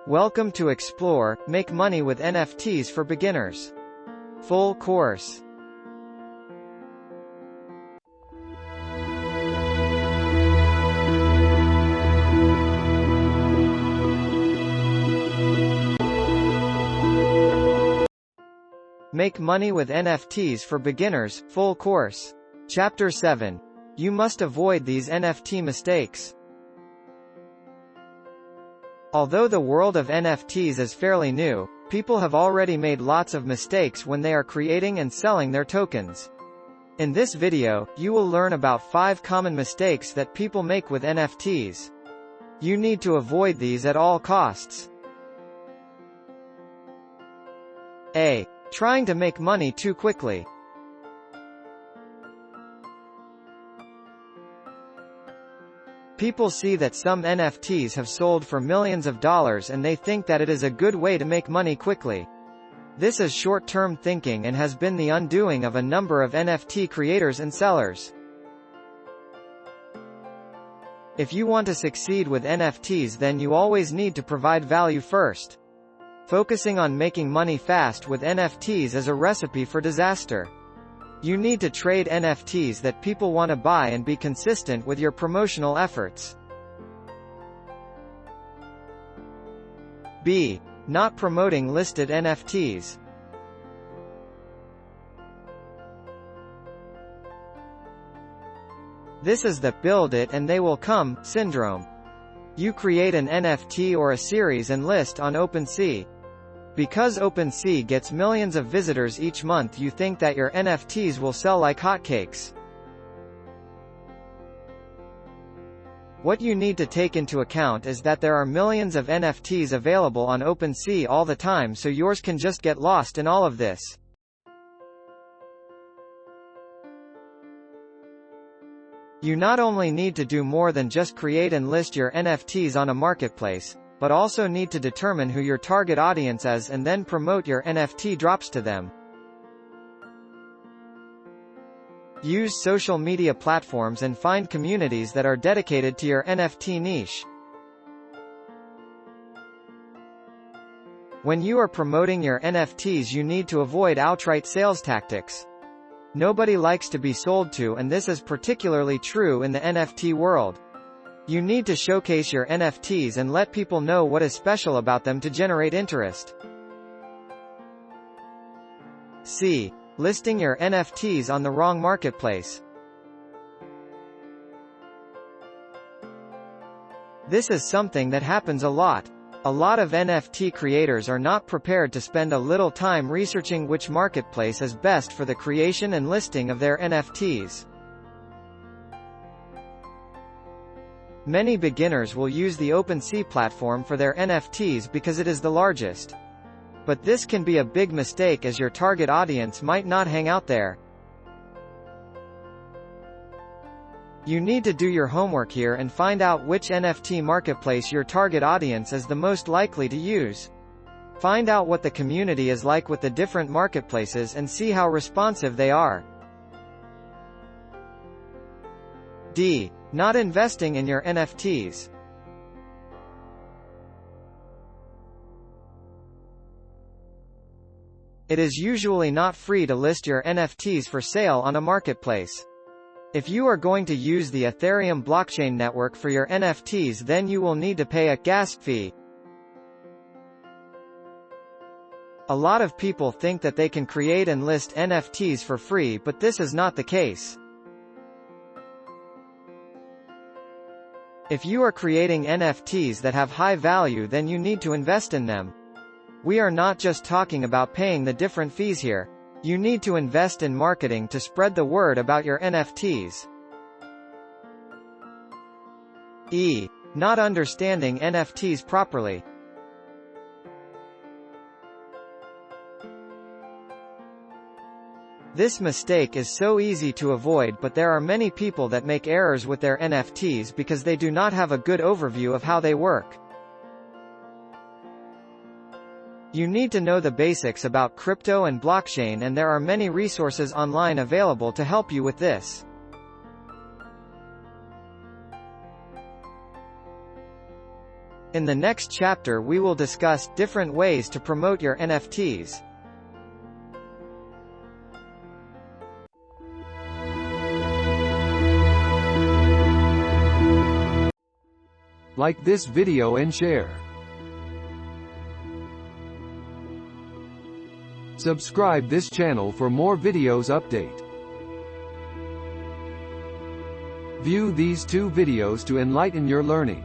Welcome to Explore, Make Money with NFTs for Beginners. Full course. Make Money with NFTs for Beginners, Full Course. Chapter 7. You must avoid these NFT mistakes. Although the world of NFTs is fairly new, people have already made lots of mistakes when they are creating and selling their tokens. In this video, you will learn about 5 common mistakes that people make with NFTs. You need to avoid these at all costs. A. Trying to make money too quickly. People see that some NFTs have sold for millions of dollars and they think that it is a good way to make money quickly. This is short-term thinking and has been the undoing of a number of NFT creators and sellers. If you want to succeed with NFTs, then you always need to provide value first. Focusing on making money fast with NFTs is a recipe for disaster. You need to trade NFTs that people want to buy and be consistent with your promotional efforts. B. Not promoting listed NFTs. This is the "build it and they will come" syndrome. You create an NFT or a series and list on OpenSea. Because OpenSea gets millions of visitors each month, you think that your NFTs will sell like hotcakes. What you need to take into account is that there are millions of NFTs available on OpenSea all the time, so yours can just get lost in all of this. You not only need to do more than just create and list your NFTs on a marketplace, but also need to determine who your target audience is and then promote your NFT drops to them. Use social media platforms and find communities that are dedicated to your NFT niche. When you are promoting your NFTs, you need to avoid outright sales tactics. Nobody likes to be sold to, and this is particularly true in the NFT world. You need to showcase your NFTs and let people know what is special about them to generate interest. C. Listing your NFTs on the wrong marketplace. This is something that happens a lot. A lot of NFT creators are not prepared to spend a little time researching which marketplace is best for the creation and listing of their NFTs. Many beginners will use the OpenSea platform for their NFTs because it is the largest. But this can be a big mistake, as your target audience might not hang out there. You need to do your homework here and find out which NFT marketplace your target audience is the most likely to use. Find out what the community is like with the different marketplaces and see how responsive they are. D. Not investing in your NFTs. It is usually not free to list your NFTs for sale on a marketplace. If you are going to use the Ethereum blockchain network for your NFTs, then you will need to pay a gas fee. A lot of people think that they can create and list NFTs for free, but this is not the case. If you are creating NFTs that have high value, then you need to invest in them. We are not just talking about paying the different fees here. You need to invest in marketing to spread the word about your NFTs. E. Not understanding NFTs properly. This mistake is so easy to avoid, but there are many people that make errors with their NFTs because they do not have a good overview of how they work. You need to know the basics about crypto and blockchain, and there are many resources online available to help you with this. In the next chapter we will discuss different ways to promote your NFTs. Like this video and share. Subscribe this channel for more videos update. View these two videos to enlighten your learning.